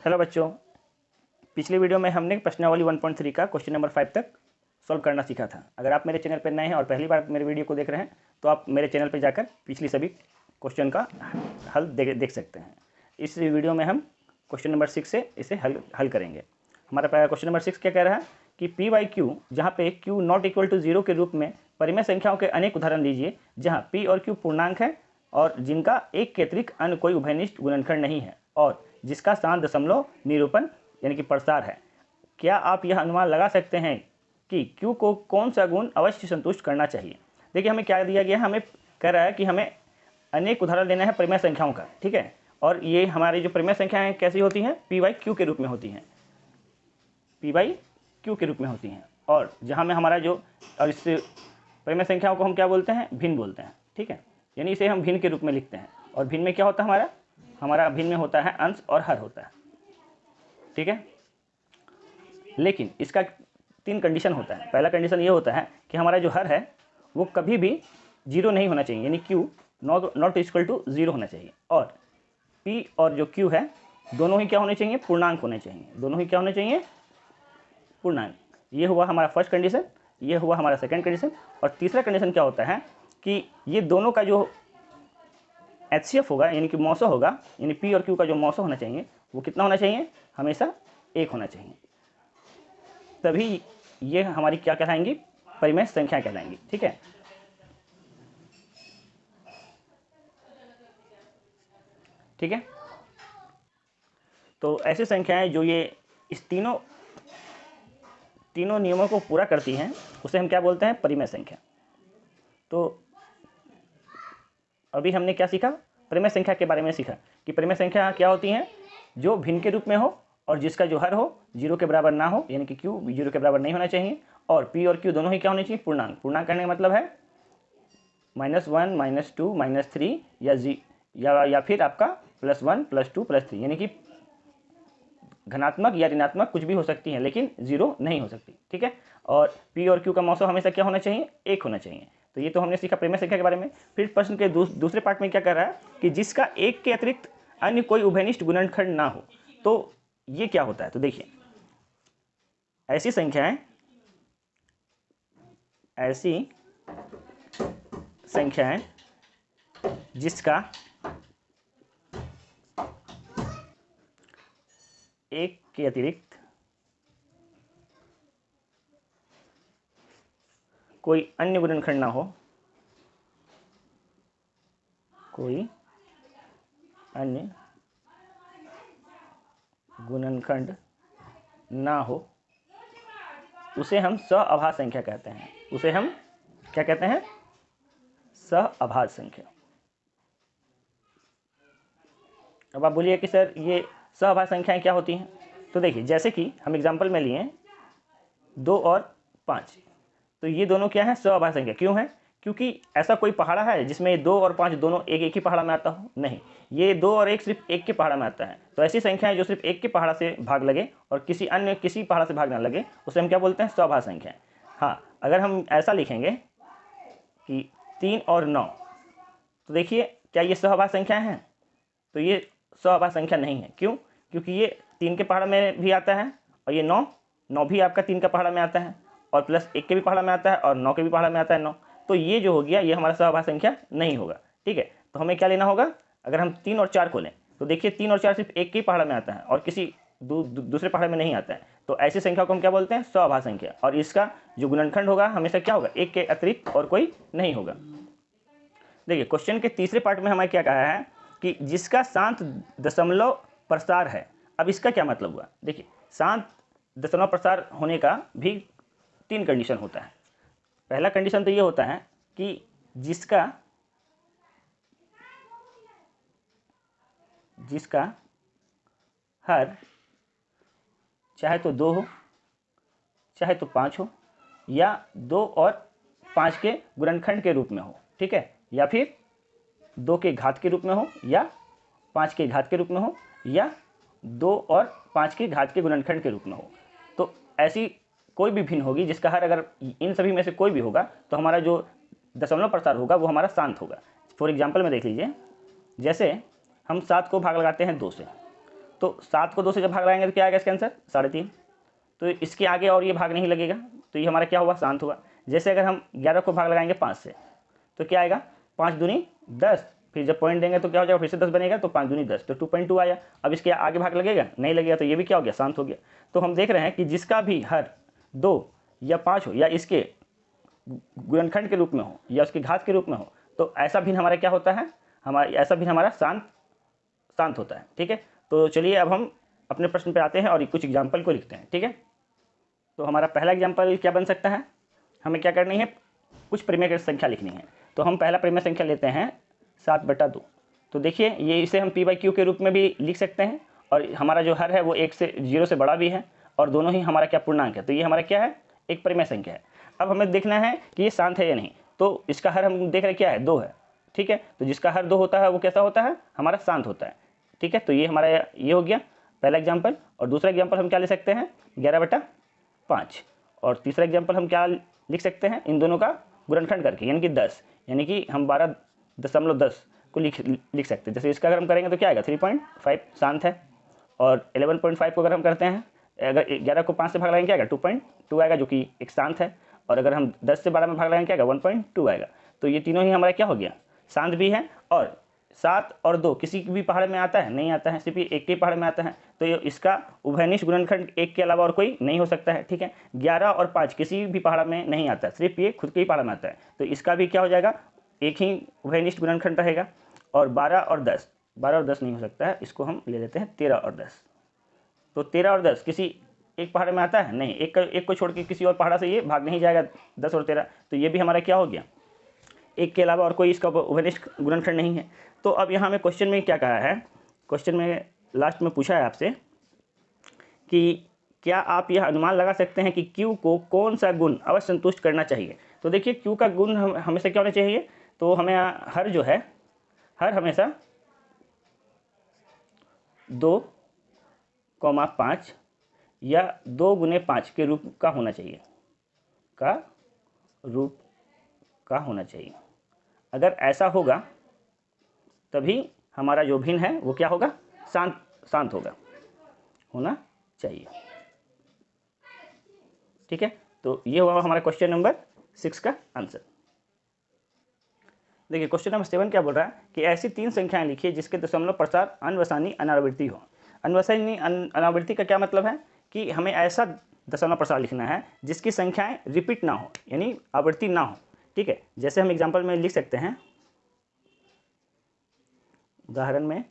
Hello बच्चों, पिछली video में हमने प्रश्नावली 1.3 का क्वेश्चन नंबर 5 तक सॉल्व करना सीखा था। अगर आप मेरे चैनल पर नए हैं और पहली बार मेरे वीडियो को देख रहे हैं तो आप मेरे चैनल पर जाकर पिछली सभी क्वेश्चन का हल देख सकते हैं। इस वीडियो में हम क्वेश्चन नंबर 6 से इसे हल करेंगे। हमारा क्वेश्चन नंबर 6 क्या कह रहा है कि पी बाई क्यू, जहाँ पे क्यू नॉट इक्वल टू 0 के रूप में परिमेय संख्याओं के अनेक उदाहरण लीजिए जहाँ पी और क्यू पूर्णांक है और जिनका एक के अतिरिक्त अन्य कोई उभयनिष्ठ गुणनखंड नहीं है और जिसका शांत दशमलव निरूपण यानी कि प्रसार है। क्या आप यह अनुमान लगा सकते हैं कि Q को कौन सा गुण अवश्य संतुष्ट करना चाहिए? देखिए हमें क्या दिया गया है, हमें कह रहा है कि हमें अनेक उदाहरण लेना है परिमेय संख्याओं का, ठीक है। और ये हमारी जो परिमेय संख्याएं कैसी होती हैं, P बाई Q के रूप में होती हैं, P बाई Q के रूप में होती हैं। और जहाँ में हमारा जो और इस परिमेय संख्याओं को हम क्या बोलते हैं, भिन्न बोलते हैं, ठीक है। यानी इसे हम भिन्न के रूप में लिखते हैं। और भिन्न में क्या होता है, हमारा भिन्न में होता है अंश और हर होता है, ठीक है। लेकिन इसका 3 कंडीशन होता है। पहला कंडीशन ये होता है कि हमारा जो हर है वो कभी भी 0 नहीं होना चाहिए, यानी Q नॉट इक्वल टू 0 होना चाहिए। और P और जो Q है दोनों ही क्या होने चाहिए, पूर्णांक होने चाहिए। दोनों ही क्या होने चाहिए, पूर्णांक। ये हुआ हमारा फर्स्ट कंडीशन, ये हुआ हमारा सेकंड कंडीशन। और तीसरा कंडीशन क्या होता है कि ये दोनों का जो HCF होगा यानी कि मौसो होगा, यानी P और Q का जो मौसो होना चाहिए वो कितना होना चाहिए, हमेशा 1 होना चाहिए। तभी ये हमारी क्या कहलाएंगी, परिमेय संख्या कहलाएंगी, ठीक है। ठीक है, तो ऐसी संख्याएं जो ये इस तीनों नियमों को पूरा करती हैं उसे हम क्या बोलते हैं, परिमेय संख्या। तो अभी हमने क्या सीखा, परिमेय संख्या के बारे में सीखा कि परिमेय संख्या क्या होती हैं, जो भिन्न के रूप में हो और जिसका जो हर हो 0 के बराबर ना हो, यानी कि Q 0 के बराबर नहीं होना चाहिए। और P और Q दोनों ही क्या होने चाहिए, पूर्णांक। पूर्णांक करने का मतलब है -1 -2 -3 या फिर आपका +1 +2 +3, यानी कि धनात्मक या ऋणात्मक कुछ भी हो सकती है लेकिन 0 नहीं हो सकती, ठीक है। और P और Q का मौसम हमेशा क्या होना चाहिए, 1 होना चाहिए। तो ये तो हमने सीखा परिमेय संख्या के बारे में। फिर प्रश्न के दूसरे पार्ट में क्या कर रहा है कि जिसका एक के अतिरिक्त अन्य कोई उभयनिष्ठ गुणनखंड ना हो, तो ये क्या होता है। तो देखिए ऐसी संख्याएं जिसका एक के अतिरिक्त कोई अन्य गुणनखंड ना हो, कोई अन्य गुणनखंड ना हो, उसे हम सहअभाज्य संख्या कहते हैं। उसे हम क्या कहते हैं, सहअभाज्य संख्या। अब आप बोलिए कि सर ये सहअभाज्य संख्याएं क्या होती हैं। तो देखिए जैसे कि हम एग्जांपल में लिए 2 और 5, तो ये दोनों क्या है, सहअभाज्य संख्या। क्यों है, क्योंकि ऐसा कोई पहाड़ा है जिसमें 2 और 5 दोनों एक ही पहाड़ा में आता हो, नहीं। ये 2 और 1 सिर्फ एक के पहाड़ा में आता है। तो ऐसी संख्याएं जो सिर्फ एक के पहाड़ा से भाग लगे और किसी पहाड़ा से भाग ना लगे उसे हम क्या बोलते हैं, सहअभाज्य संख्या। हाँ, अगर हम ऐसा लिखेंगे कि 3 और 9, तो देखिए क्या ये सहअभाज्य संख्या है, तो ये सहअभाज्य संख्या नहीं है। क्यों, क्योंकि ये 3 के पहाड़ा में भी आता है और ये 9 भी आपका 3 का पहाड़ा में आता है और +1 के भी पहाड़ा में आता है और 9 के भी पहाड़ा में आता है 9। तो ये जो हो गया ये हमारा सहअभाज्य संख्या नहीं होगा, ठीक है। तो हमें क्या लेना होगा, अगर हम 3 और 4 को लें तो देखिए 3 और 4 सिर्फ एक के पहाड़ा में आता है और किसी दूसरे पहाड़े में नहीं आता है। तो ऐसी संख्या को हम क्या बोलते हैं, सहअभाज्य संख्या। और इसका जो गुणनखंड होगा हमेशा क्या होगा, एक के अतिरिक्त और कोई नहीं होगा। देखिए क्वेश्चन के तीसरे पार्ट में हमें क्या कहा है कि जिसका शांत दशमलव प्रसार है। अब इसका क्या मतलब हुआ, देखिए शांत दशमलव प्रसार होने का भी 3 कंडीशन होता है। पहला कंडीशन तो ये होता है कि जिसका हर चाहे तो 2 हो चाहे तो 5 हो या 2 और 5 के गुणनखंड के रूप में हो, ठीक है, या फिर 2 के घात के रूप में हो या 5 के घात के रूप में हो या 2 और 5 के घात के गुणनखंड के रूप में हो। तो ऐसी कोई भी भिन्न होगी जिसका हर अगर इन सभी में से कोई भी होगा तो हमारा जो दशमलव प्रसार होगा वो हमारा शांत होगा। फॉर एग्जांपल में देख लीजिए, जैसे हम 7 को भाग लगाते हैं 2 से, तो 7 को 2 से जब भाग लगाएंगे तो क्या आएगा इसका आंसर 3.5। तो इसके आगे और ये भाग नहीं लगेगा, तो ये हमारा क्या हुआ शांत हुआ। जैसे अगर हम 11 को भाग लगाएंगे 5 से तो क्या आएगा 5 दूनी 10, फिर जब पॉइंट देंगे तो क्या हो जाएगा फिर से 10 बनेगा, तो 5 दूनी 10, तो 2.2 आया। अब इसके आगे भाग लगेगा नहीं लगेगा, तो ये भी क्या हो गया शांत हो गया। तो हम देख रहे हैं कि जिसका भी हर 2 या 5 हो या इसके गुणनखंड के रूप में हो या उसके घात के रूप में हो, तो ऐसा भिन्न हमारा क्या होता है, ऐसा भिन्न हमारा शांत होता है। ठीक है, तो चलिए अब हम अपने प्रश्न पे आते हैं और कुछ एग्जाम्पल को लिखते हैं। ठीक है, तो हमारा पहला एग्जाम्पल क्या बन सकता है, हमें क्या करनी है, कुछ परिमेय संख्या लिखनी है। तो हम पहला परिमेय संख्या लेते हैं 7/2। तो देखिए ये इसे हम p/q के रूप में भी लिख सकते हैं, और हमारा जो हर है वो 0 से बड़ा भी है, और दोनों ही हमारा क्या पूर्णांक है, तो ये हमारा क्या है एक परिमेय संख्या है। अब हमें देखना है कि ये शांत है या नहीं, तो इसका हर हम देख रहे हैं क्या है 2 है। ठीक है, तो जिसका हर 2 होता है वो कैसा होता है हमारा शांत होता है। ठीक है, तो ये हमारा ये हो गया पहला एग्जाम्पल। और दूसरा एग्जाम्पल हम क्या ले सकते हैं 11/5, और तीसरा एग्जाम्पल हम क्या लिख सकते हैं इन दोनों का गुणनखंड करके, यानी कि 10, यानी कि हम 12.10 को लिख सकते हैं। जैसे इसका अगर हम करेंगे तो क्या आएगा 3.5 शांत है, और 11.5 को अगर हम करते हैं, अगर 11 को 5 से भाग लगाएंगे क्या आएगा 2.2 आएगा, जो कि एक शांत है। और अगर हम 10 से 12 में भाग लगाएंगे क्या आएगा 1.2 आएगा। तो ये तीनों ही हमारा क्या हो गया शांत भी है, और 7 और 2 किसी भी पहाड़ में आता है नहीं आता है, सिर्फ एक के पहाड़ में आता है। तो इसका उभयनिष्ठ गुणनखंड 1 के अलावा और कोई नहीं हो सकता है। ठीक है, 11 और 5 किसी भी पहाड़ में नहीं आता है, सिर्फ ये खुद के ही पहाड़ में आता है। तो इसका भी क्या हो जाएगा एक ही उभयनिष्ठ गुणनखंड रहेगा। और 12 और 10 नहीं हो सकता है, इसको हम ले लेते हैं 13 और 10। तो 13 और 10 किसी एक पहाड़ में आता है नहीं, एक को छोड़ के किसी और पहाड़ से ये भाग नहीं जाएगा 10 और 13। तो ये भी हमारा क्या हो गया एक के अलावा और कोई इसका उभयनिष्ठ गुणनखंड नहीं है। तो अब यहाँ में क्वेश्चन में क्या कहा है, क्वेश्चन में लास्ट में पूछा है आपसे कि क्या आप यह अनुमान लगा सकते हैं कि Q को कौन सा गुण अवश्य संतुष्ट करना चाहिए। तो देखिए Q का गुण हमेशा क्या होना चाहिए, तो हमें हर जो है हर हमेशा 2,5 या 2 × 5 के रूप का होना चाहिए, होना चाहिए। अगर ऐसा होगा तभी हमारा जो भिन्न है वो क्या होगा शांत होना चाहिए। ठीक है, तो ये हुआ हमारा क्वेश्चन नंबर 6 का आंसर। देखिए क्वेश्चन नंबर 7 क्या बोल रहा है कि ऐसी 3 संख्याएं लिखिए जिसके दशमलव प्रसार अनवसानी अनावृत्ति हो। अनवसानी अनावृत्ति का क्या मतलब है कि हमें ऐसा दशमलव प्रसार लिखना है जिसकी संख्याएं रिपीट ना हो, यानी आवृत्ति ना हो। ठीक है, जैसे हम एग्जाम्पल में लिख सकते हैं, उदाहरण में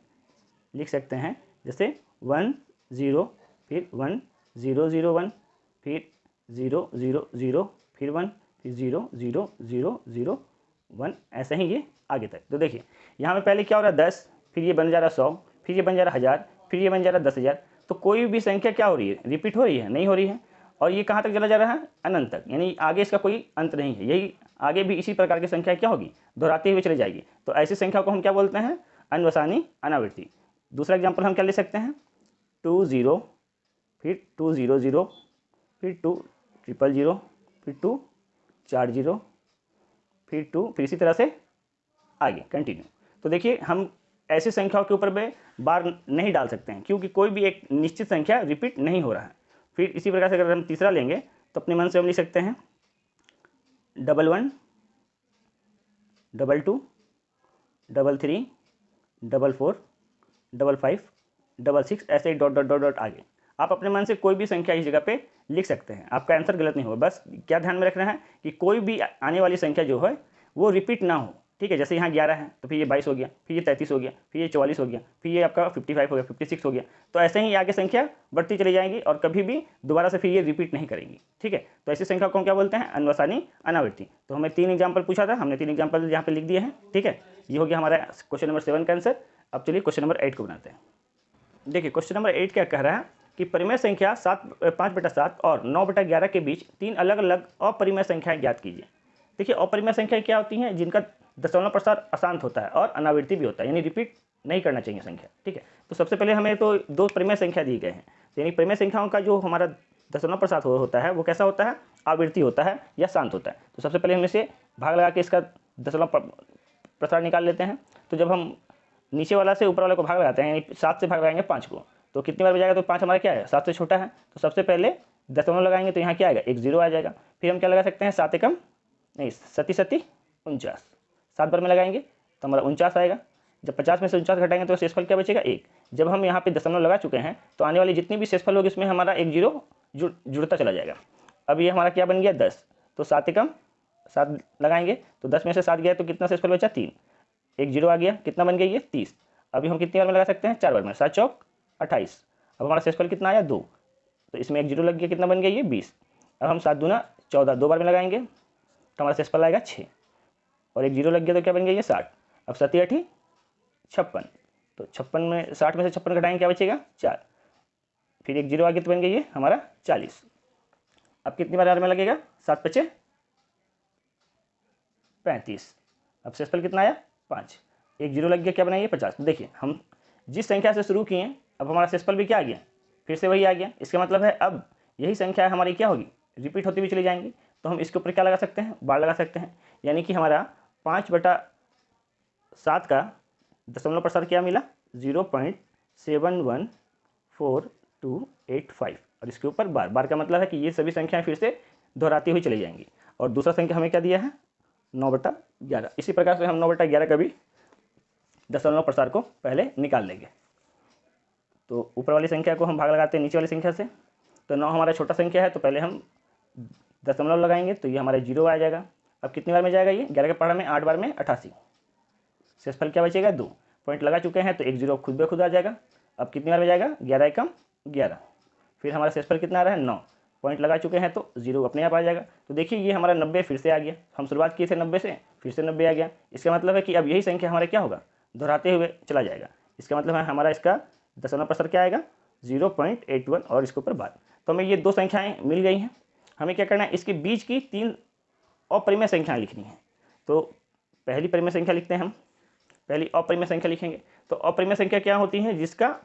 लिख सकते हैं जैसे 1 0 फिर 1 0 0 1 फिर 0 0 0 फिर 1 फिर 0 0 0 0 1, ऐसे ही ये आगे तक। तो देखिए यहाँ पे पहले क्या हो रहा है 10, फिर ये बन जा रहा 100, फिर ये बन जा रहा 1000, फिर ये बन जा रहा 10,000। तो कोई भी संख्या क्या हो रही है रिपीट हो रही है नहीं हो रही है, और ये कहाँ तक चला जा रहा है अनंत तक, यानी आगे इसका कोई अंत नहीं है। यही आगे भी इसी प्रकार की संख्या क्या होगी दोहराती हुई चली जाएगी। तो ऐसी संख्या को हम क्या बोलते हैं अनवसानी अनावृत्ति। दूसरा एग्जाम्पल हम क्या ले सकते हैं 2 0 फिर 2 0 0 फिर 2 0 0 फिर 2 4 0 फिर 2, फिर इसी तरह से आगे कंटिन्यू। तो देखिए हम ऐसी संख्याओं के ऊपर में बार नहीं डाल सकते हैं क्योंकि कोई भी एक निश्चित संख्या रिपीट नहीं हो रहा है। फिर इसी प्रकार से अगर हम तीसरा लेंगे तो अपने मन से हम लिख सकते हैं 11 22 33 44 55 66, ऐसे ही डॉट डॉट डॉट डॉट आगे। आप अपने मन से कोई भी संख्या इस जगह पे लिख सकते हैं, आपका आंसर गलत नहीं होगा। बस क्या ध्यान में रखना है कि कोई भी आने वाली संख्या जो है वो रिपीट ना हो। ठीक है, जैसे यहाँ 11 है तो फिर ये 22 हो गया, फिर ये 33 हो गया, फिर ये 44 हो गया, फिर ये आपका 55 हो गया, 56 हो गया। तो ऐसे ही आगे संख्या बढ़ती चली जाएंगी और कभी भी दोबारा से फिर ये रिपीट नहीं करेंगी। ठीक है, तो ऐसी संख्या को हम क्या बोलते हैं अनवसानी अनावृत्ति। तो हमें 3 एग्जाम्पल पूछा था, हमने 3 एग्जाम्पल यहाँ पे लिख दिए हैं। ठीक है, ये हो गया हमारा क्वेश्चन नंबर 7 का आंसर। अब चलिए क्वेश्चन नंबर 8 को बनाते हैं। देखिए क्वेश्चन नंबर 8 क्या कह रहा है कि परिमेय संख्या 5/7 और 9/11 के बीच 3 अलग अलग अपरिमेय संख्याएं ज्ञात कीजिए। देखिए अपरिमेय संख्या क्या होती हैं जिनका दशमलव प्रसार अशांत होता है और अनावृत्ति भी होता है, यानी रिपीट नहीं करना चाहिए संख्या। ठीक है, तो सबसे पहले हमें तो 2 परिमेय संख्या दी गए हैं, यानी परिमेय संख्याओं का जो हमारा दशमलव प्रसार होता है वो कैसा होता है आवृत्ति होता है या शांत होता है। तो सबसे पहले हम इसे भाग लगा के इसका दशमलव प्रसार निकाल लेते हैं। तो जब हम नीचे वाला से ऊपर वाले को भाग लगाते हैं, यानी 7 से भाग लगाएंगे 5 को, तो कितनी बार बजाएगा, तो 5 हमारा क्या है 7 से छोटा है, तो सबसे पहले दशमलव लगाएंगे तो यहाँ क्या आएगा, एक 0 आ जाएगा। फिर हम क्या लगा सकते हैं, 7 एकम नहीं, 7 49, 7 बार में लगाएंगे तो हमारा 49 आएगा। जब 50 में से 49 घटाएंगे तो शेषफल क्या बचेगा, 1। जब हम यहाँ पे दशमलव लगा चुके हैं तो आने वाली जितनी भी शेषफल होगी उसमें हमारा एक 0 जुड़ता चला जाएगा। अब ये हमारा क्या बन गया 10, तो 7 एकम 7 लगाएंगे तो 10 में से 7 गया तो कितना शेषफल बचा, 3, एक 0 आ गया, कितना बन गया ये 30। अभी हम कितनी बार में लगा सकते हैं, 4 बार में, 7 चौक 28। अब हमारा शेषफल कितना आया 2, तो इसमें एक 0 लग गया, कितना बन गया ये 20। अब हम 7 दूना 14, 2 बार में लगाएंगे तो हमारा शेषफल आएगा 6, और एक 0 लग गया तो क्या बन गया ये 60। अब 7 8 56, तो 56 में 60 में से 56 घटाएंगे क्या बचेगा 4, फिर एक 0 आ गया तो बन गया ये हमारा 40। अब कितनी बार में लगेगा, 7 5 35। अब शेषफल कितना आया 5, एक 0 लग गया, क्या बनाइए 50। देखिए हम जिस संख्या से शुरू किए अब हमारा शेषफल भी क्या आ गया, फिर से वही आ गया। इसका मतलब है अब यही संख्या हमारी क्या होगी, रिपीट होती हुई चली जाएंगी। तो हम इसके ऊपर क्या लगा सकते हैं, बार लगा सकते हैं, यानी कि हमारा 5/7 का दशमलव प्रसार क्या मिला, 0.714285, और इसके ऊपर बार। बार का मतलब है कि ये सभी संख्याएं फिर से दोहराती हुई चली जाएंगी। और दूसरा संख्या हमें क्या दिया है, 9/11। इसी प्रकार से हम 9/11 का भी दशमलव प्रसार को पहले निकाल लेंगे। तो ऊपर वाली संख्या को हम भाग लगाते हैं नीचे वाली संख्या से, तो 9 हमारा छोटा संख्या है तो पहले हम दशमलव लगाएंगे तो ये हमारा 0 आ जाएगा। अब कितनी बार में जाएगा ये, 11 के पहाड़ा में 8 बार में 88, शेषफल क्या बचेगा 2। पॉइंट लगा चुके हैं तो एक 0 खुद ब खुद आ जाएगा। अब कितनी बार में जाएगा, 11 एकम 11, फिर हमारा शेषफल कितना आ रहा है 9, पॉइंट लगा चुके हैं तो 0 अपने आप आ जाएगा। तो देखिए ये हमारा 90 फिर से आ गया, हम शुरुआत किए थे 90 से, फिर से 90 आ गया। इसका मतलब है कि अब यही संख्या हमारा क्या होगा, दोहराते हुए चला जाएगा। इसका मतलब है हमारा इसका दशमलव प्रसार क्या आएगा 0.81, और इसके ऊपर बार। तो हमें ये 2 संख्याएं मिल गई हैं। हमें क्या करना है, इसके बीच की 3 अपरिमेय संख्याएं लिखनी है। तो पहली परिमेय संख्या लिखते हैं हम, पहली अपरिमेय संख्या लिखेंगे। तो अपरिमेय संख्या क्या होती है, जिसका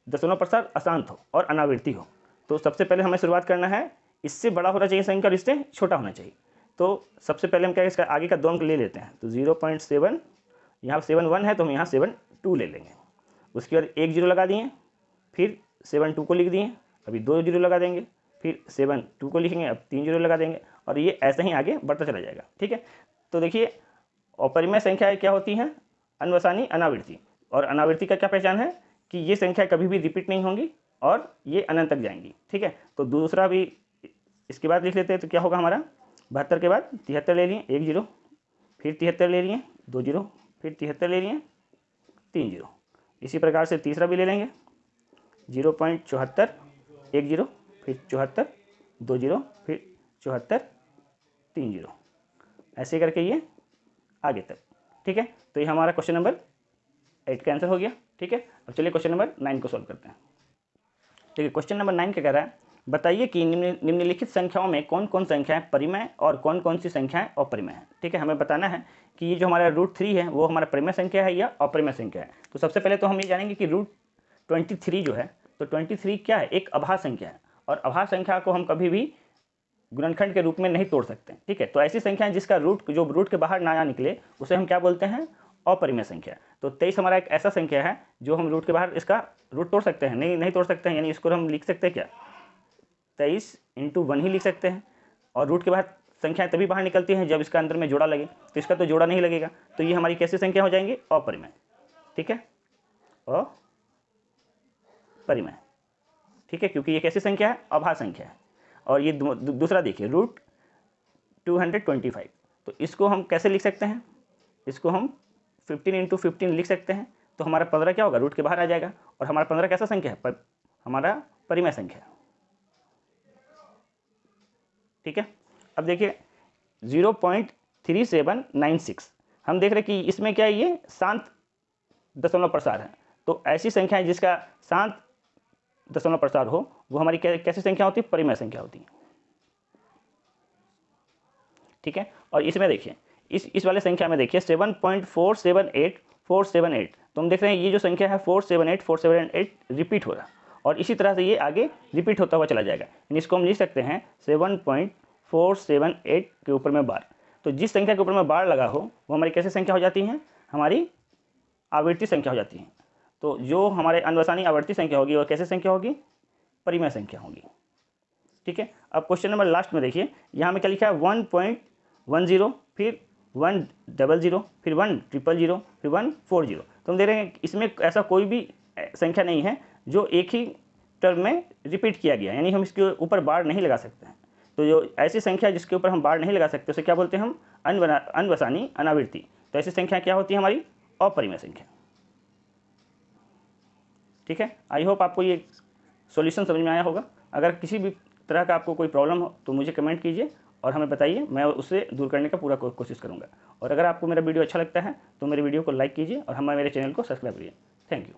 दशमलव प्रसार अशांत हो और अनावृत्ति हो। तो सबसे पहले हमें शुरुआत करना है, इससे बड़ा होना चाहिए संख्या और इससे छोटा होना चाहिए। तो सबसे पहले हम क्या इसका आगे का 2 अंक ले लेते हैं। तो 0.7, यहाँ 7 1 है तो हम यहाँ 7 2 ले लेंगे। उसके बाद एक 0 लगा दिए, फिर 7 2 को लिख दिए, अभी 2 0 लगा देंगे, फिर 7 2 को लिखेंगे, अब 3 0 लगा देंगे, और ये ऐसे ही आगे बढ़ता चला जाएगा। ठीक है, तो देखिए अपरिमेय संख्याएं क्या होती हैं, अनवसानी अनावृत्ति। और अनावृत्ति का क्या पहचान है कि ये संख्या कभी भी रिपीट नहीं होंगी और ये अनंत तक जाएंगी। ठीक है, तो दूसरा भी इसके बाद लिख लेते हैं। तो क्या होगा हमारा 72 के बाद 73 ले लिए, 1 0, फिर 73 ले लिए, 2 0, फिर 73 ले लिए, 3 0। इसी प्रकार से तीसरा भी ले लेंगे, 0.74, 1 0, फिर 74, 2 0, फिर 74, 3 0, ऐसे करके ये आगे तक। ठीक है, तो ये हमारा क्वेश्चन नंबर 8 का आंसर हो गया। ठीक है, अब चलिए क्वेश्चन नंबर 9 को सॉल्व करते हैं। ठीक है, क्वेश्चन नंबर 9 क्या कह रहा है, बताइए कि निम्नलिखित संख्याओं में कौन कौन संख्याएं परिमेय और कौन कौन सी संख्याएं अपरिमेय हैं। ठीक है, हमें बताना है कि ये जो हमारा √3 है वो हमारा परिमेय संख्या है या अपरिमेय संख्या है। तो सबसे पहले तो हम ये जानेंगे कि √23 जो है, तो 23 क्या है, एक अभाज्य संख्या है, और अभाज्य संख्या को हम कभी भी गुणनखंड के रूप में नहीं तोड़ सकते। ठीक है, तो ऐसी संख्या है जिसका जो रूट के बाहर ना निकले उसे हम क्या बोलते हैं, अपरिमेय संख्या। तो 23 हमारा एक ऐसा संख्या है जो हम रूट के बाहर इसका रूट तोड़ सकते हैं, नहीं तोड़ सकते हैं, यानी इसको हम लिख सकते हैं क्या, 23 × 1 ही लिख सकते हैं। और रूट के बाहर संख्याएं तभी बाहर निकलती हैं जब इसका अंदर में जोड़ा लगे, तो इसका तो जोड़ा नहीं लगेगा, तो ये हमारी कैसी संख्या हो जाएंगी, अपरिमेय। ठीक है, अपरिमेय। ठीक है, क्योंकि ये कैसी संख्या है, अभाज्य संख्या है। और ये दूसरा देखिए √225, तो इसको हम कैसे लिख सकते हैं, इसको हम 15 × 15 लिख सकते हैं। तो हमारा 15 क्या होगा, रूट के बाहर आ जाएगा, और हमारा 15 कैसा संख्या है, हमारा परिमेय संख्या है। ठीक है, अब देखिए 0.3796, हम देख रहे हैं कि इसमें क्या है, ये शांत दशमलव प्रसार है। तो ऐसी संख्याएं जिसका शांत दशमलव प्रसार हो वो हमारी कैसी संख्या होती है, परिमेय संख्या होती है। ठीक है, और इसमें देखिए इस वाले संख्या में देखिए 7.478478, तो हम देख रहे हैं ये जो संख्या है 478 रिपीट हो रहा है, और इसी तरह से ये आगे रिपीट होता हुआ चला जाएगा। यानी इसको हम लिख सकते हैं 7.478 के ऊपर में बार। तो जिस संख्या के ऊपर में बार लगा हो वो हमारी कैसी संख्या हो जाती है, हमारी आवृत्ति संख्या हो जाती है। तो जो हमारे अनवसानी आवर्ती संख्या होगी वह कैसे संख्या होगी, परिमेय संख्या होगी। ठीक है, अब क्वेश्चन नंबर लास्ट में देखिए, यहाँ में क्या लिखा है 1.10, फिर 100, फिर 100, फिर 140। तो हम दे रहे हैं इसमें ऐसा कोई भी संख्या नहीं है जो एक ही टर्म में रिपीट किया गया, यानी हम इसके ऊपर बार नहीं लगा सकते हैं। तो जो ऐसी संख्या जिसके ऊपर हम बार नहीं लगा सकते उसे क्या बोलते हैं हम, अनवसानी अनावृत्ति। तो ऐसी संख्या क्या होती है हमारी, अपरिमेय संख्या। ठीक है, आई होप आपको ये सॉल्यूशन समझ में आया होगा। अगर किसी भी तरह का आपको कोई प्रॉब्लम हो तो मुझे कमेंट कीजिए और हमें बताइए, मैं उसे दूर करने का पूरा कोशिश करूँगा। और अगर आपको मेरा वीडियो अच्छा लगता है तो मेरे वीडियो को लाइक कीजिए और मेरे चैनल को सब्सक्राइब करिए। Thank you.